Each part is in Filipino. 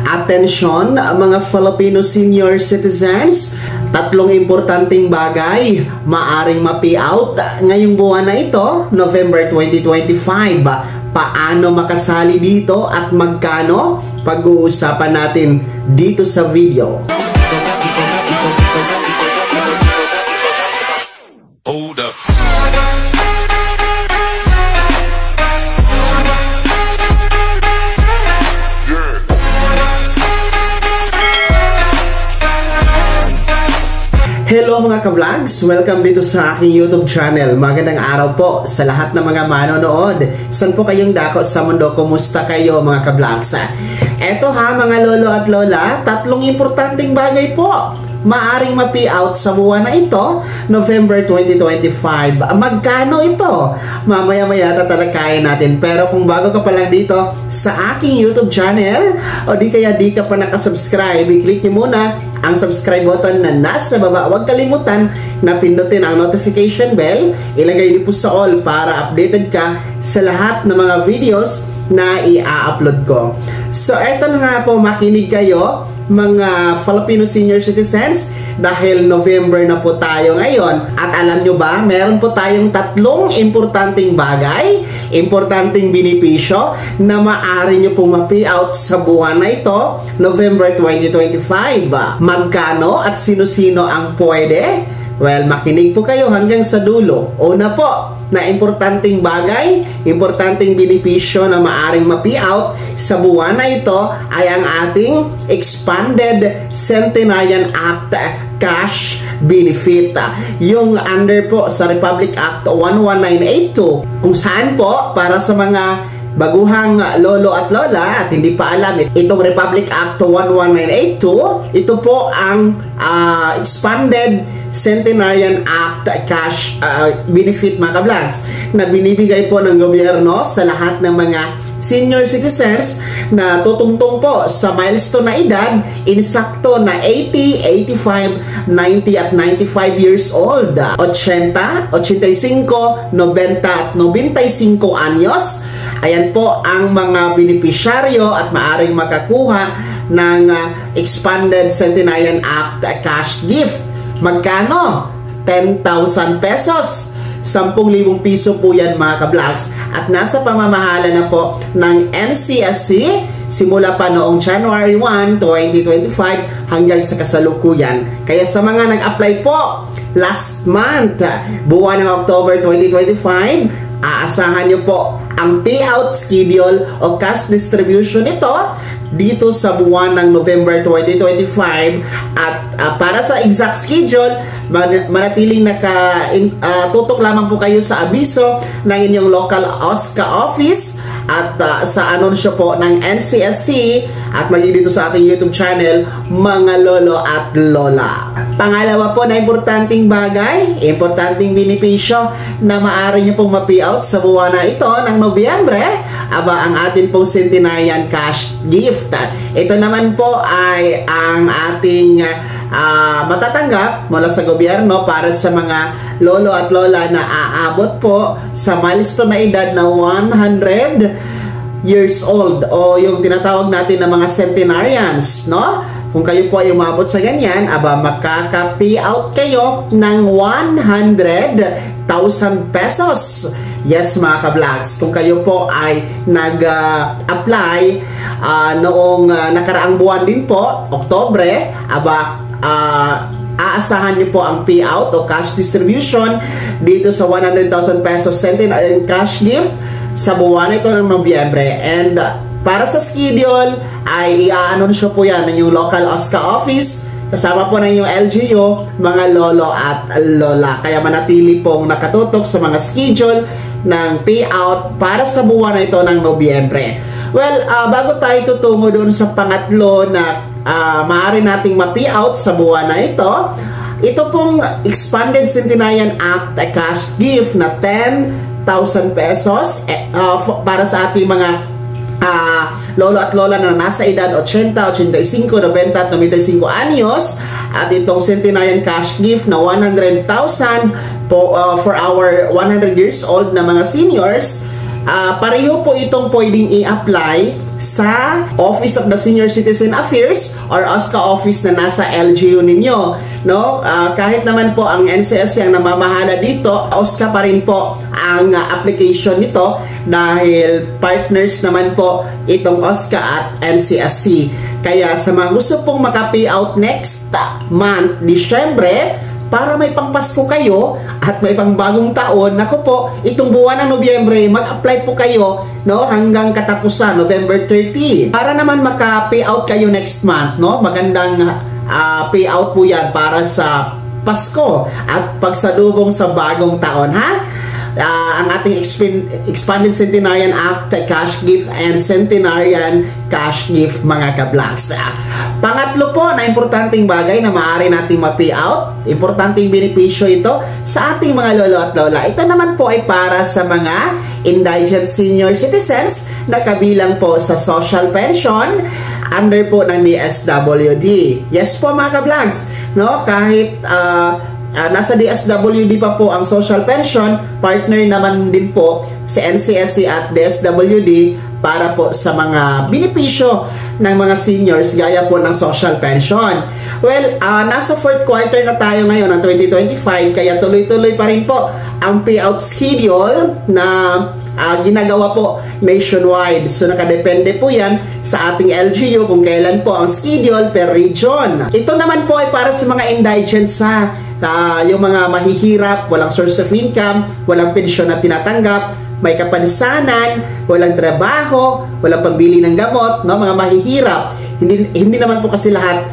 Atensyon mga Filipino senior citizens, tatlong importanteng bagay maaring ma-payout ngayong buwan na ito, November 2025. Paano makasali dito at magkano? Pag-uusapan natin dito sa video. Hold up. Hello mga ka-vlogs! Welcome dito sa aking YouTube channel. Magandang araw po sa lahat ng mga manonood. Saan po kayong dako sa mundo? Kumusta kayo mga ka-vlogs? Eto ha mga lolo at lola, tatlong importanteng bagay po maaring ma-payout sa buwan na ito, November 2025. Magkano ito? Mamaya-maya tatalakayin natin. Pero kung bago ka pa lang dito sa aking YouTube channel, o di kaya di ka pa nakasubscribe, i-click nyo muna ang subscribe button na nasa baba. Huwag kalimutan na pindutin ang notification bell. Ilagay niyo po sa all para updated ka sa lahat ng mga videos na i-upload ko. So, eto na nga po, makinig kayo mga Filipino senior citizens dahil November na po tayo ngayon. At alam nyo ba, meron po tayong tatlong importanteng bagay, importanteng benepisyo na maaari nyo pong ma-payout sa buwan na ito, November 2025. Magkano at sino-sino ang pwede? Well, makinig po kayo hanggang sa dulo. Una po, na importanteng bagay, importanteng benepisyo na maaring ma-payout sa buwan na ito ay ang ating Expanded Centenarian Act Cash Benefit. Yung under po sa Republic Act 11982, kung saan po para sa mga baguhang lolo at lola at hindi pa alam itong Republic Act 11982, ito po ang Expanded Centenarian Act Cash Benefit mga ka-vlogs na binibigay po ng gobyerno sa lahat ng mga senior citizens na tutungtong po sa milestone na edad, insakto na 80, 85, 90 at 95 years old, 80, 85, 90 at 95 anyos. Ayan po ang mga benepisyaryo at maaring makakuha ng Expanded Centenarian Act Cash Gift. Magkano? 10,000 pesos. 10,000 piso po yan mga ka-vlogs. At nasa pamamahala na po ng NCSC simula pa noong January 1, 2025 hanggang sa kasalukuyan. Kaya sa mga nag-apply po last month, buwan ng October 2025, aasahan nyo po ang payout schedule o cash distribution nito dito sa buwan ng November 2025. At para sa exact schedule, manatiling tutok lamang po kayo sa abiso ng inyong local OSCA office at sa anunsyo po ng NCSC at maging dito sa ating YouTube channel mga lolo at lola. Pangalawa po na importanteng bagay, importanteng benepisyo na maaari nyo pong ma-payout sa buwan na ito ng Nobyembre, ang ating pong Centenarian Cash Gift. Ito naman po ay ang ating matatanggap mula sa gobyerno para sa mga lolo at lola na aabot po sa milestone na edad na 100 years old o yung tinatawag natin na mga centenarians, no? Kung kayo po ay umabot sa ganyan, makaka-payout kayo ng 100,000 pesos. Yes mga ka-vlogs, kung kayo po ay nag-apply noong nakaraang buwan din po, Oktobre, aasahan niyo po ang payout o cash distribution dito sa 100,000 pesos Centenarian Cash Gift sa buwan ito ng Nobyembre. And para sa schedule ay i-anunsyo po yan ng yung local OSCA office kasama po ng yung LGU, mga lolo at lola. Kaya manatili pong nakatutok sa mga schedule ng payout para sa buwan na ito ng Nobyembre. Well, bago tayo tutungo doon sa pangatlo na maaari nating ma-payout sa buwan na ito pong Expanded Centenarian Act Cash Gift na 10,000 pesos para sa ating mga lolo at lola na nasa edad 80, 85, 90 at 95 anyos. At itong Centenarian Cash Gift na 100,000 for our 100 years old na mga seniors, pareho po itong pwedeng i-apply sa Office of the Senior Citizen Affairs or OSCA office na nasa LGU ninyo, no? Kahit naman po ang NCSC ang namamahala dito, OSCA pa rin po ang application nito dahil partners naman po itong OSCA at NCSC. Kaya sa mga gusto pong maka-payout next month, Disyembre, para may pangpasko kayo at may pang bagong taon, naku po, itong buwan ng Nobyembre, mag-apply po kayo, no, hanggang katapusan, November 30. Para naman maka-payout kayo next month, no, magandang payout po yan para sa Pasko at pagsalubong sa bagong taon, ha? Ang ating Expanded Centenarian Act Cash Gift and Centenarian Cash Gift, mga ka-vlogs. Pangatlo po na importanteng bagay na maaari nating ma-payout, importanteng benepisyo ito sa ating mga lolo at lola. Ito naman po ay para sa mga indigent senior citizens na kabilang po sa social pension under po ng DSWD. Yes po, mga ka-vlogs, no? Kahit nasa DSWD pa po ang social pension, partner naman din po si NCSC at DSWD para po sa mga benepisyo ng mga seniors gaya po ng social pension. Well, nasa fourth quarter na tayo ngayon ng 2025, kaya tuloy-tuloy pa rin po ang payout schedule na ginagawa po nationwide. So nakadepende po yan sa ating LGU kung kailan po ang schedule per region. Ito naman po ay para sa mga indigents, yung mga mahihirap, walang source of income, walang pensyon na tinatanggap, may kapansanan, walang trabaho, walang pambili ng gamot, no? Mga mahihirap. Hindi naman po kasi lahat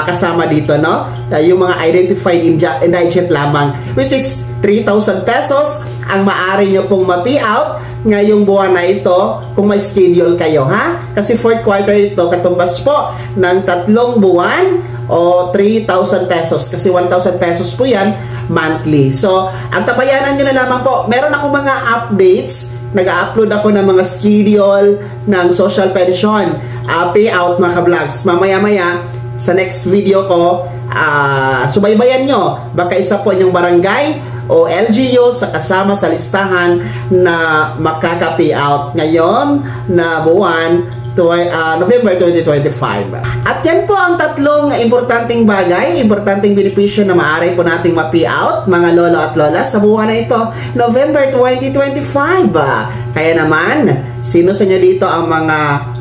kasama dito, no? Yung mga identified indigent lamang, which is 3,000 pesos ang maaari nyo pong ma-payout ngayong buwan na ito kung may schedule kayo, ha? Kasi fourth quarter ito, katumbas po ng 3 buwan o 3,000 pesos kasi 1,000 pesos po yan monthly. So, ang tabayanan nyo na lamang po, meron ako mga updates, nag-upload ako ng mga schedule ng social pension payout, mga ka-vlogs. Mamaya-maya sa next video ko, subaybayan nyo, baka isa po yung barangay o LGU sa kasama sa listahan na makaka-payout ngayon na buwan November 2025. At yan po ang tatlong importanteng bagay, importanteng benepisyo na maaari po nating ma-payout, mga lolo at lola, sa buwan na ito, November 2025. Kaya naman, sino sa inyo dito ang mga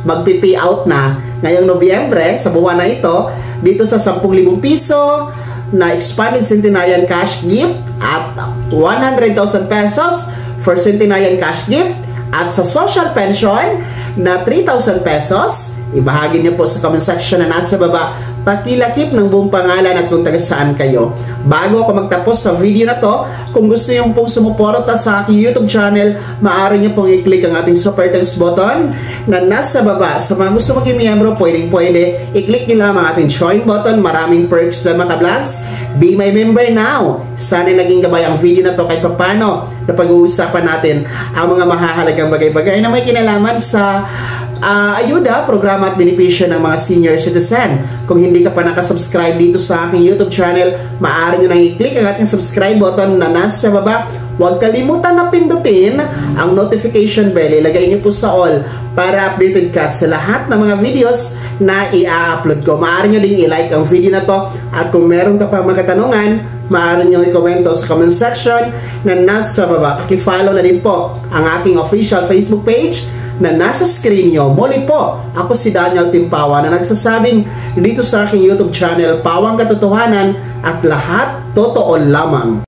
magpi-payout na ngayong Nobyembre sa buwan na ito, dito sa 10,000 piso na Expanded Centenarian Cash Gift at 100,000 pesos for Centenarian Cash Gift at sa social pension na 3,000 pesos, ibahagi niyo po sa comment section na nasa baba, pakilakip ng buong pangalan at kung taga saan kayo. Bago ako magtapos sa video na to, kung gusto niyo pong sumuporta sa aking YouTube channel, maaari niyo pong i-click ang ating super thanks button na nasa baba. Sa mga gusto maging miyembro, pwede, i-click niyo lang ang ating join button. Maraming perks sa mga vlogs. Be my member now. Sana naging gabay ang video na to kahit papano na pag-uusapan natin ang mga mahahalagang bagay-bagay na may kinalaman sa ayuda, programa at benepisyo ng mga senior citizen. Kung hindi ka pa nakasubscribe dito sa aking YouTube channel, maaari nyo nang i-click ang ating subscribe button na nasa baba. Huwag kalimutan na pindutin ang notification bell. Ilagay nyo po sa all para updated ka sa lahat ng mga videos na i-upload ko. Maaari nyo din i-like ang video na to at kung meron ka pa mga katanungan, maaari nyo i-komento sa comment section na nasa baba. Paki-follow na din po ang aking official Facebook page na nasa screen nyo. Muli po, ako si Daniel Timpawa na nagsasabing dito sa aking YouTube channel, Pawang Katotohanan at lahat totoo lamang.